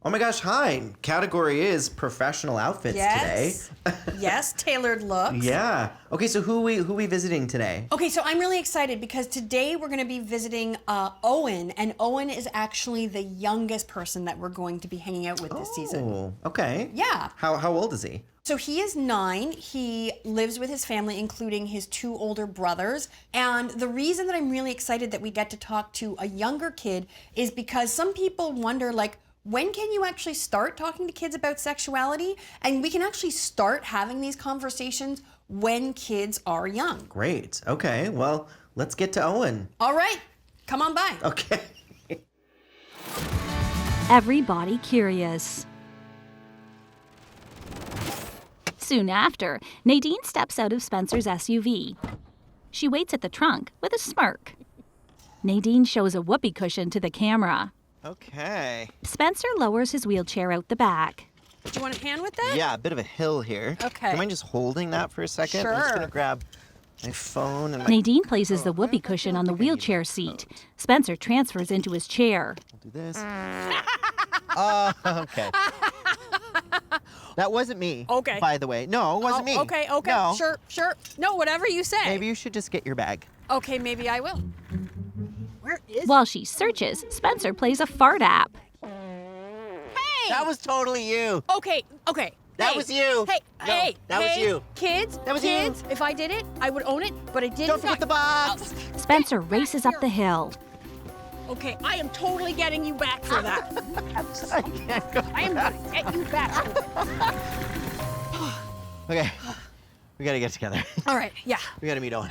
Oh my gosh, hi. Category is professional outfits today. Yes, tailored looks. Yeah. Okay, so who we visiting today? Okay, so I'm really excited because today we're going to be visiting Owen, and Owen is actually the youngest person that we're going to be hanging out with this season. Oh, okay. Yeah. How old is he? So he is 9. He lives with his family, including his 2 older brothers. And the reason that I'm really excited that we get to talk to a younger kid is because some people wonder, like, when can you actually start talking to kids about sexuality? And we can actually start having these conversations when kids are young. Great. Okay, well, let's get to Owen. All right, come on by. Okay. Everybody curious. Soon after, Nadine steps out of Spencer's SUV. She waits at the trunk with a smirk. Nadine shows a whoopee cushion to the camera. Okay. Spencer lowers his wheelchair out the back. Do you want a hand with that? Yeah, a bit of a hill here. Okay. Do you mind just holding that for a second? I'm just Sure. gonna grab my phone and my... Nadine places the whoopee cushion on the wheelchair seat. Spencer transfers into his chair. I'll do this. Oh, okay. That wasn't me. Okay. By the way. No, it wasn't me. Okay, No. sure. No, whatever you say. Maybe you should just get your bag. Okay, maybe I will. Where is While she searches, Spencer plays a fart app. Hey! That was totally you. Okay. That Hey, was you. Hey, No, hey, that was hey, you. Kids, That was you. kids, if I did it, I would own it, but I didn't. Don't forget the box. Spencer races up the hill. Okay, I am totally getting you back for that. I can't go. I am gonna get you back for that. Okay. We gotta get together. All right, yeah, We gotta meet Owen.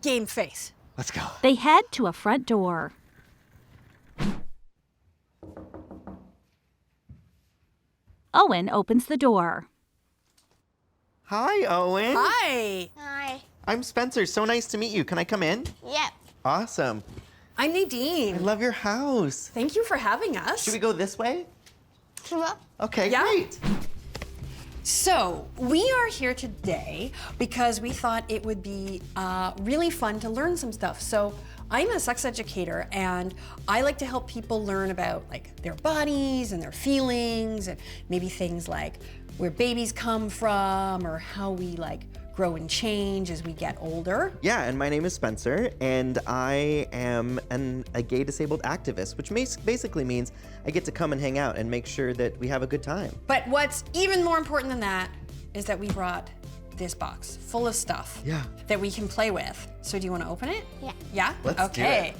game face. Let's go. They head to a front door. Owen opens the door. Hi, Owen. Hi, Hi. I'm Spencer. So nice to meet you. Can I come in? Yep. Awesome. I'm I Nadine. love your house. Thank you for having us. Should we go this way? Sure. Okay, Yeah. great. So, we are here today because we thought it would be really fun to learn some stuff. So, I'm a sex educator and I like to help people learn about like their bodies and their feelings and maybe things like where babies come from or how we like grow and change as we get older. Yeah, and my name is Spencer, and I am a gay disabled activist, which basically means I get to come and hang out and make sure that we have a good time. But what's even more important than that is that we brought this box full of stuff Yeah. that we can play with. So do you want to open it? Yeah. Yeah? Let's do okay. it.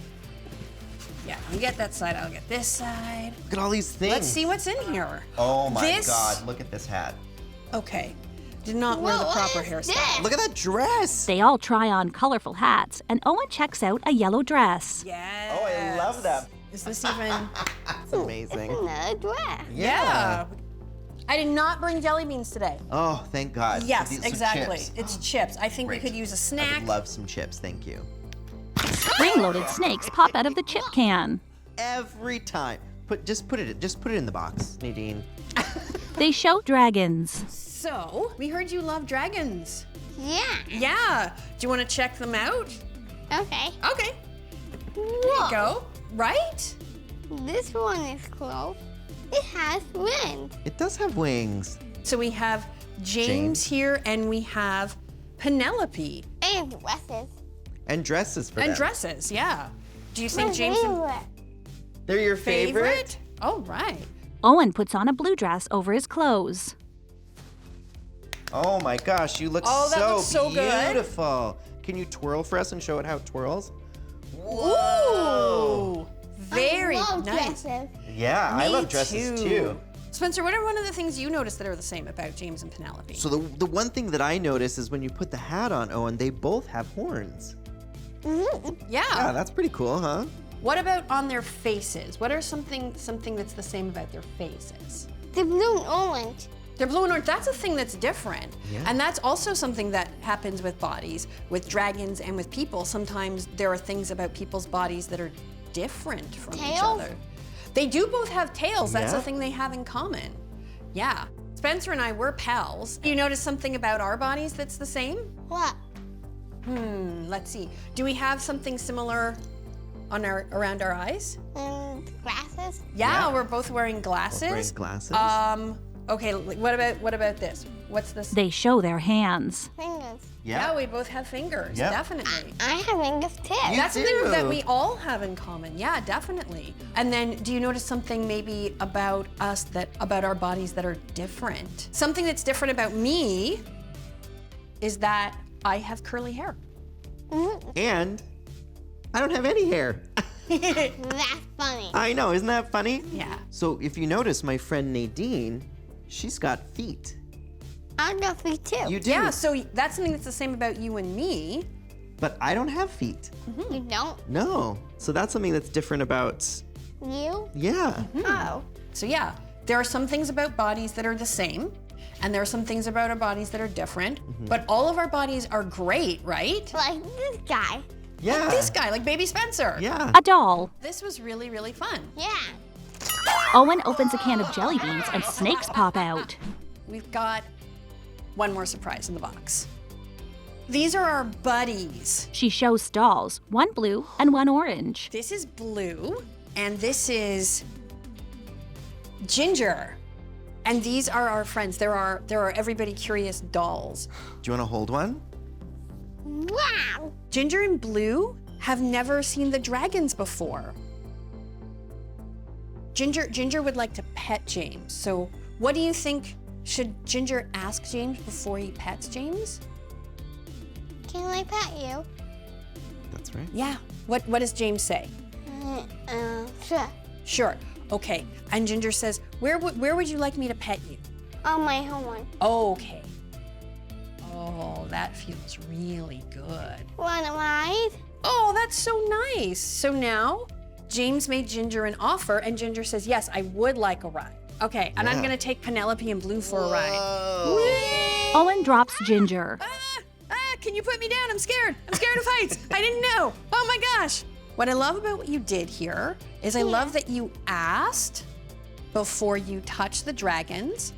Yeah, you get that side, I'll get this side. Look at all these things. Let's see what's in here. Oh my This- God, look at this hat. Okay. Did not wear the Whoa, proper what is hairstyle. this? Look at that dress. They all try on colorful hats, and Owen checks out a yellow dress. Yes. Oh, I love that. Is this even? That's amazing. Another dress. Yeah. I did not bring jelly beans today. Oh, thank God. Yes, Some exactly. chips. It's chips. I think Great. we could use a I snack. would love some chips, thank you. Spring-loaded snakes pop out of the chip can. Every time. Just put it in the box, Nadine. They show dragons. So, we heard you love dragons. Yeah. Yeah. Do you want to check them out? Okay. Okay. There you go. Right? This one is closed. It has wings. It does have wings. So we have James James. here and we have Penelope. And dresses. And dresses for And them. dresses, yeah. Do you think My James and favorite. They're your favorite? Oh, right. Owen puts on a blue dress over his clothes. Oh my gosh, you look Oh, that looks so good. beautiful. Can you twirl for us and show it how it twirls? Ooh. Very I love nice. dresses. Yeah, I Me love dresses too. Spencer, what are one of the things you noticed that are the same about James and Penelope? So the one thing that I notice is when you put the hat on Owen, they both have horns. Yeah, yeah. that's pretty cool, huh? What about on their faces? What are something that's the same about their faces? The blue and orange. They're blue and orange. That's a thing that's different. Yeah. And that's also something that happens with bodies, with dragons and with people. Sometimes there are things about people's bodies that are different from each Tails? other. They do both have tails. That's Yeah. a thing they have in common. Yeah. Spencer and I, we're pals. You notice something about our bodies that's the same? What? Let's see. Do we have something similar on around our eyes? And glasses. Yeah, Yeah. we're both wearing glasses. Wearing glasses. Okay, what about this? What's this? They show their hands. Fingers. Yeah, we both have fingers. Yep. Definitely. I have fingers too. That's do. something that we all have in common. Yeah, definitely. And then, do you notice something maybe about us about our bodies that are different? Something that's different about me is that I have curly hair. And I don't have any hair. That's funny. I know, isn't that funny? Yeah. So if you notice, my friend Nadine, she's got feet. I got feet too. You do. Yeah, so that's something that's the same about you and me. But I don't have feet. You don't? No. So that's something that's different about, You? yeah. Oh. So yeah, there are some things about bodies that are the same, and there are some things about our bodies that are different, but all of our bodies are great, right? Like this guy. Yeah. This guy, like baby Spencer. Yeah. A doll. This was really, really fun. Yeah. Owen opens a can of jelly beans and snakes pop out. We've got one more surprise in the box. These are our buddies. She shows dolls, one blue and one orange. This is Blue, and this is Ginger. And these are our friends. There are Everybody Curious dolls. Do you want to hold one? Wow. Ginger and Blue have never seen the dragons before. Ginger would like to pet James. So what do you think? Should Ginger ask James before he pets James? Can I pet you? That's right. Yeah. What does James say? Sure. Sure. Okay. And Ginger says, where would you like me to pet you? On my home one. Okay. Oh, that feels really good. Want to ride? Oh, that's so nice. So now, James made Ginger an offer, and Ginger says, yes, I would like a ride. Okay, and I'm Yeah. gonna take Penelope and Blue for a ride. Whoa. Owen drops Ginger. Can you put me down? I'm scared. I'm scared of heights. I didn't know. Oh my gosh. What I love about what you did here is I love that you asked before you touched the dragons.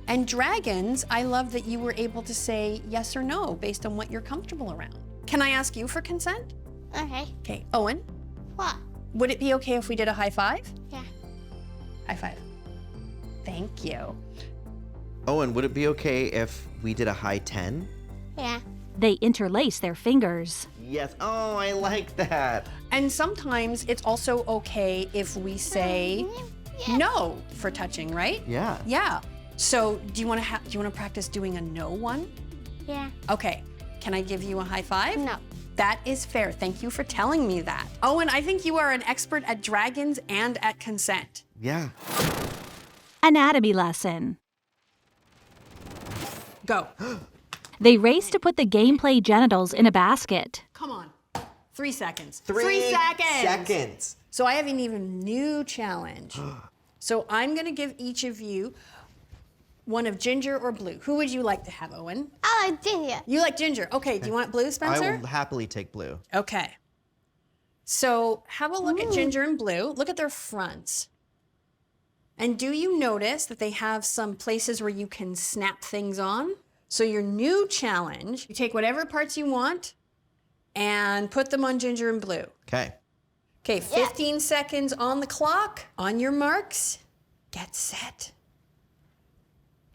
And dragons, I love that you were able to say yes or no based on what you're comfortable around. Can I ask you for consent? Okay. Okay, Owen, What? would it be okay if we did a high five? Yeah. High five. Thank you. Owen, would it be okay if we did a high 10? Yeah. They interlace their fingers. Yes. Oh, I like that. And sometimes it's also okay if we say Yeah. no for touching, right? Yeah. Yeah. So do you want to practice doing a no one? Yeah. Okay. Can I give you a high five? No. That is fair. Thank you for telling me that. Owen, I think you are an expert at dragons and at consent. Yeah. Anatomy lesson. Go. They race to put the gameplay genitals in a basket. Come on. 3 seconds. 3 seconds. seconds. So I have an even new challenge. So I'm going to give each of you one of Ginger or Blue. Who would you like to have, Owen? I like Ginger. You like Ginger. Okay, do you want Blue, I Spencer? will happily take blue. Okay. So have a look at Ginger and Blue. Look at their fronts. And do you notice that they have some places where you can snap things on? So your new challenge, you take whatever parts you want and put them on Ginger and Blue. Okay. Okay, 15 seconds on the clock. On your marks, get set.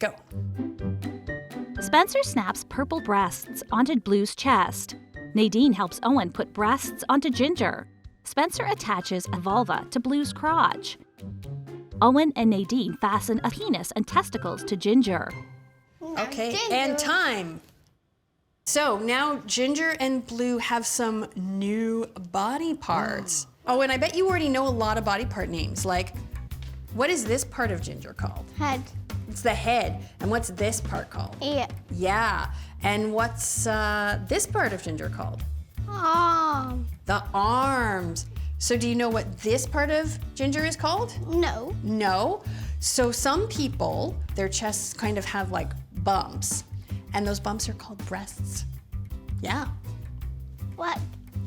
Go. Spencer snaps purple breasts onto Blue's chest. Nadine helps Owen put breasts onto Ginger. Spencer attaches a vulva to Blue's crotch. Owen and Nadine fasten a penis and testicles to Ginger. Okay, Ginger. and time. So now Ginger and Blue have some new body parts. Oh, and I bet you already know a lot of body part names. Like, what is this part of Ginger called? Head. It's the head. And what's this part called? Ear. Yeah. And what's this part of Ginger called? Arm. The arms. So do you know what this part of Ginger is called? No. No. So some people, their chests kind of have like bumps, and those bumps are called breasts. Yeah. What?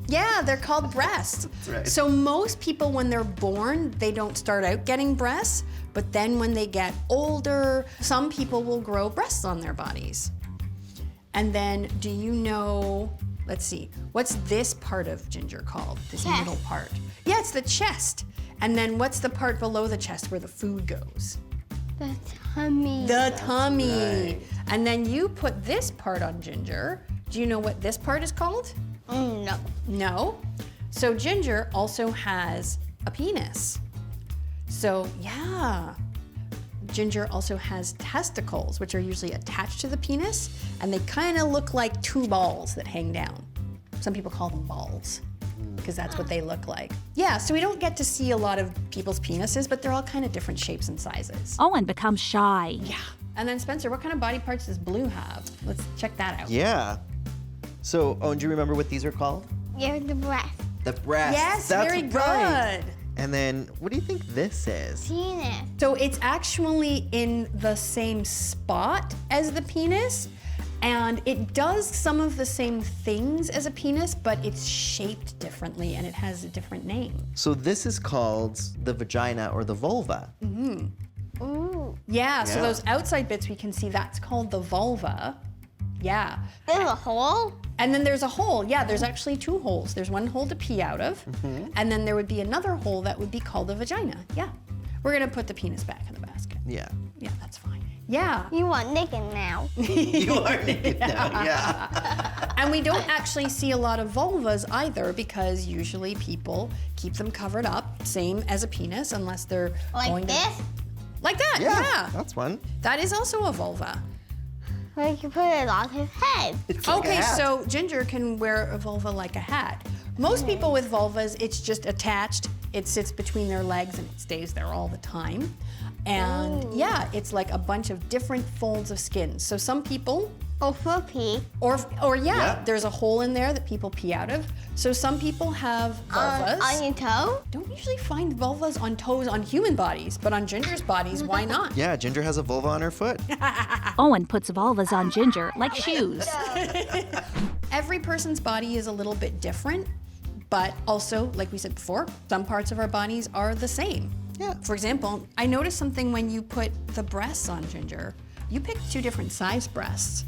Yeah, they're called breasts. right. So most people, when they're born, they don't start out getting breasts, but then when they get older, some people will grow breasts on their bodies. And then do you know let's see. What's this part of Ginger called? This Chest. middle part. Yeah, it's the chest. And then what's the part below the chest where the food goes? The tummy. The tummy. right. And then you put this part on Ginger. Do you know what this part is called? No. No. So Ginger also has a penis. So yeah. Ginger also has testicles, which are usually attached to the penis, and they kind of look like two balls that hang down. Some people call them balls, because that's what they look like. Yeah, so we don't get to see a lot of people's penises, but they're all kind of different shapes and sizes. Owen becomes shy. Yeah. And then Spencer, what kind of body parts does Blue have? Let's check that out. Yeah. So, Owen, do you remember what these are called? You're the breast. The breasts. Yes, That's very right. good. And then, what do you think this is? Penis. So it's actually in the same spot as the penis, and it does some of the same things as a penis, but it's shaped differently and it has a different name. So this is called the vagina or the vulva. Ooh. Yeah, so Yeah. those outside bits we can see, that's called the vulva. Yeah. There's a hole. And then there's a hole. Yeah, there's actually two holes. There's one hole to pee out of, and then there would be another hole that would be called the vagina. Yeah. We're gonna put the penis back in the basket. Yeah. Yeah, that's fine. Yeah. You are naked now. You are naked now, yeah. And we don't actually see a lot of vulvas either, because usually people keep them covered up, same as a penis, unless they're Like going this? to... Like that, yeah. That's one. That is also a vulva. Like you put it on his head. It's like a Okay, hat. so Ginger can wear a vulva like a hat. Most people with vulvas, it's just attached. It sits between their legs and it stays there all the time. And yeah, it's like a bunch of different folds of skin. So some people, Or for pee. or yeah, Yeah. there's a hole in there that people pee out of. So some people have vulvas. On your toe? Don't usually find vulvas on toes on human bodies, but on Ginger's bodies, why not? Yeah, Ginger has a vulva on her foot. Owen puts vulvas on Ginger like shoes. Every person's body is a little bit different, but also, like we said before, some parts of our bodies are the same. Yeah. For example, I noticed something when you put the breasts on Ginger. You picked two different size breasts.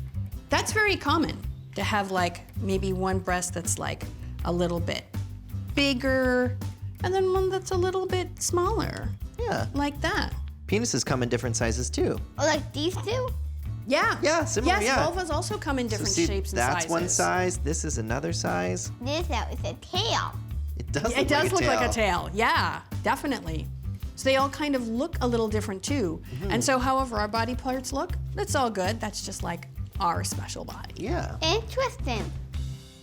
That's very common to have like maybe one breast that's like a little bit bigger and then one that's a little bit smaller, Yeah. like that. Penises come in different sizes too. Or like these two? Yeah. Yeah, similar, Yes, yeah. vulvas also come in different so see, shapes and that's sizes. one size. This is another size. This out is a tail. It does. It does look like a tail. Yeah, definitely. So they all kind of look a little different too. And so however our body parts look, that's all good. That's just like our special body. Yeah. Interesting.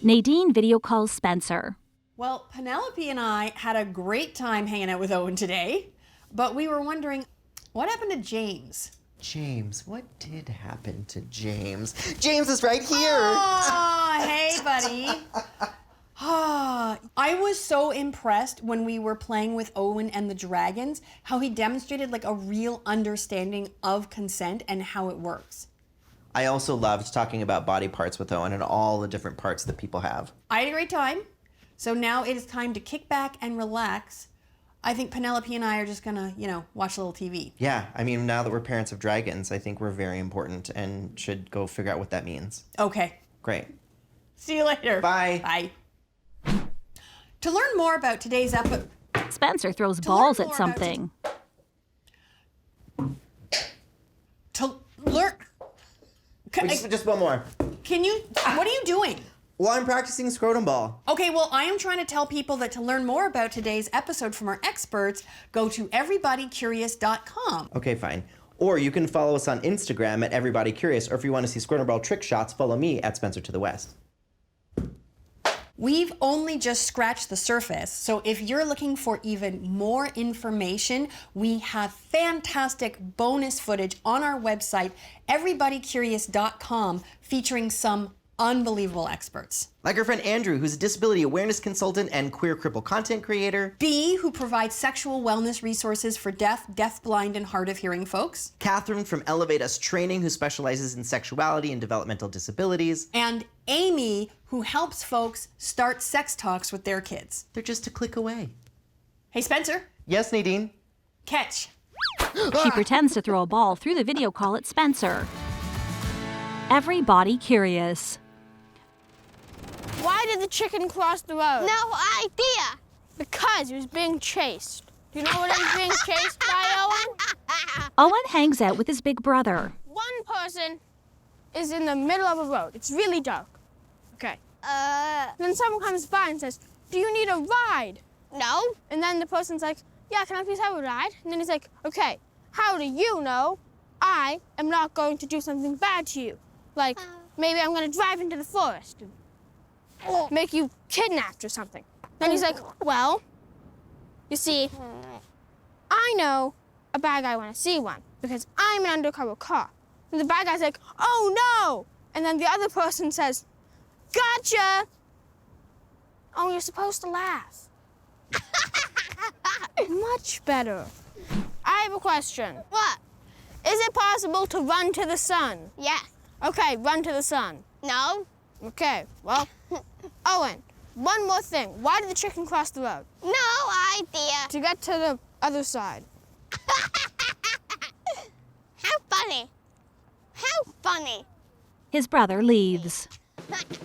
Nadine video calls Spencer. Well, Penelope and I had a great time hanging out with Owen today, but we were wondering, what happened to James? James, what did happen to James? James is right here. Oh, hey, buddy. I was so impressed when we were playing with Owen and the dragons, how he demonstrated like a real understanding of consent and how it works. I also loved talking about body parts with Owen and all the different parts that people have. I had a great time. So now it is time to kick back and relax. I think Penelope and I are just gonna, watch a little TV. Yeah, I mean, now that we're parents of dragons, I think we're very important and should go figure out what that means. Okay. Great. See you later. Bye. Bye. To learn more about today's episode, Spencer throws balls learn at more something. to learn. Just one more. Can you? What are you doing? Well, I'm practicing scrotum ball. Okay, well, I am trying to tell people that to learn more about today's episode from our experts, go to everybodycurious.com. Okay, fine. Or you can follow us on Instagram at Everybody Curious, or if you want to see scrotum ball trick shots, follow me at Spencer to the West. We've only just scratched the surface, so if you're looking for even more information, we have fantastic bonus footage on our website, everybodycurious.com, featuring some unbelievable experts. Like our friend Andrew, who's a disability awareness consultant and queer cripple content creator. B, who provides sexual wellness resources for deaf, deafblind, and hard of hearing folks. Catherine from Elevate Us Training, who specializes in sexuality and developmental disabilities. And Amy, who helps folks start sex talks with their kids. They're just a click away. Hey, Spencer, Yes, Nadine? catch. She pretends to throw a ball through the video call at Spencer. Everybody curious. Why did the chicken cross the road? No idea. Because it was being chased. Do you know what it was being chased by, Owen? Owen hangs out with his big brother. One person is in the middle of a road. It's really dark. Okay. Then someone comes by and says, do you need a ride? No. And then the person's like, yeah, can I please have a ride? And then he's like, okay, how do you know I am not going to do something bad to you? Like, maybe I'm going to drive into the forest and make you kidnapped or something. Then he's like, well, you see, I know a bad guy when I see one because I'm an undercover cop. And the bad guy's like, oh no! And then the other person says, gotcha! Oh, you're supposed to laugh. Much better. I have a question. What? Is it possible to run to the sun? Yes. Okay, run to the sun. No. Okay, well, Owen, one more thing. Why did the chicken cross the road? No idea. To get to the other side. How funny. How funny. His brother leaves.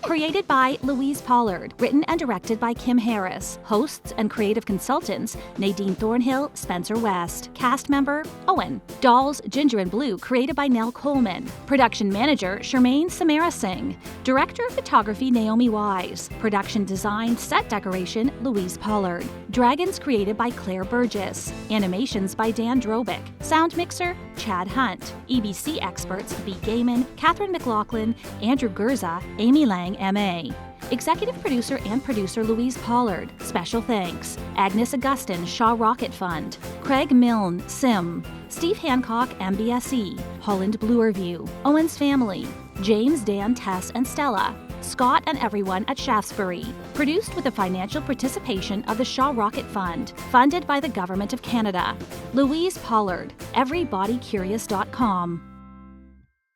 Created by Louise Pollard, written and directed by Kim Harris. Hosts and creative consultants, Nadine Thornhill, Spencer West. Cast member, Owen. Dolls, Ginger and Blue, created by Nell Coleman. Production manager, Charmaine Samara Singh. Director of photography, Naomi Wise. Production design, set decoration, Louise Pollard. Dragons, created by Claire Burgess. Animations by Dan Drobick. Sound mixer, Chad Hunt. EBC experts, B. Gaiman, Catherine McLaughlin, Andrew Gurza, Amy Lang, M.A. Executive producer and producer Louise Pollard. Special thanks. Agnes Augustin, Shaw Rocket Fund. Craig Milne, Sim. Steve Hancock, MBSE. Holland Bluerview. Owen's Family. James, Dan, Tess, and Stella. Scott and everyone at Shaftesbury. Produced with the financial participation of the Shaw Rocket Fund. Funded by the Government of Canada. Louise Pollard. EverybodyCurious.com.